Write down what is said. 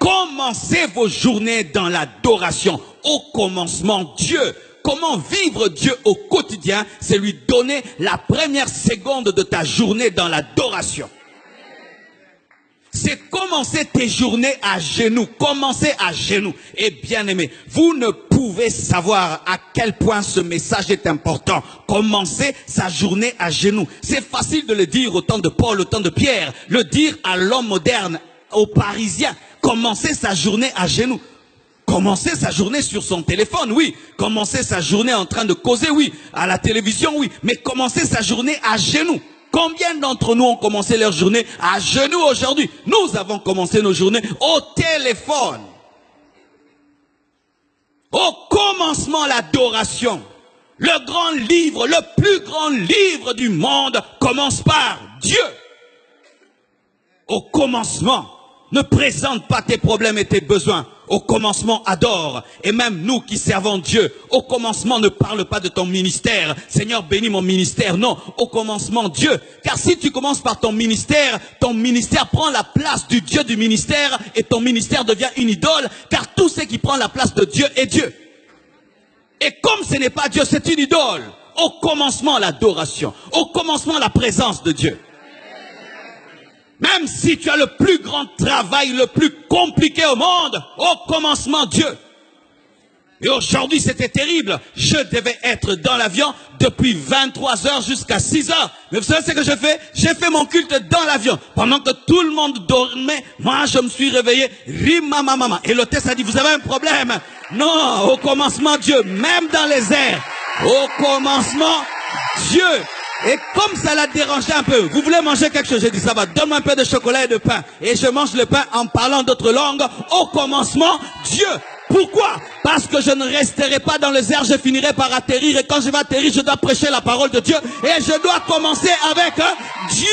Commencez vos journées dans l'adoration. Au commencement, Dieu. Comment vivre Dieu au quotidien? C'est lui donner la première seconde de ta journée dans l'adoration. C'est commencer tes journées à genoux. Commencez à genoux. Et bien aimé, vous ne pouvez savoir à quel point ce message est important. Commencer sa journée à genoux. C'est facile de le dire au temps de Paul, au temps de Pierre. Le dire à l'homme moderne, aux Parisiens. Commencer sa journée à genoux. Commencer sa journée sur son téléphone, oui. Commencer sa journée en train de causer, oui. À la télévision, oui. Mais commencer sa journée à genoux. Combien d'entre nous ont commencé leur journée à genoux aujourd'hui? Nous avons commencé nos journées au téléphone. Au commencement, l'adoration. Le grand livre, le plus grand livre du monde commence par Dieu. Au commencement, ne présente pas tes problèmes et tes besoins. Au commencement, adore. Et même nous qui servons Dieu, au commencement, ne parle pas de ton ministère. Seigneur, bénis mon ministère. Non, au commencement, Dieu. Car si tu commences par ton ministère prend la place du Dieu du ministère et ton ministère devient une idole. Car tout ce qui prend la place de Dieu est Dieu. Et comme ce n'est pas Dieu, c'est une idole. Au commencement, l'adoration. Au commencement, la présence de Dieu. Même si tu as le plus grand travail, le plus compliqué au monde, au commencement, Dieu. Et aujourd'hui, c'était terrible. Je devais être dans l'avion depuis 23 heures jusqu'à 6 heures. Mais vous savez ce que je fais? J'ai fait mon culte dans l'avion. Pendant que tout le monde dormait, moi, je me suis réveillé. Rimamamama. Et l'hôtesse a dit, vous avez un problème? Non, au commencement, Dieu. Même dans les airs. Au commencement, Dieu. Et comme ça l'a dérangé un peu, vous voulez manger quelque chose? J'ai dit, ça va, donne-moi un peu de chocolat et de pain. Et je mange le pain en parlant d'autres langues. Au commencement, Dieu. Pourquoi? Parce que je ne resterai pas dans les airs, je finirai par atterrir. Et quand je vais atterrir, je dois prêcher la parole de Dieu. Et je dois commencer avec Dieu.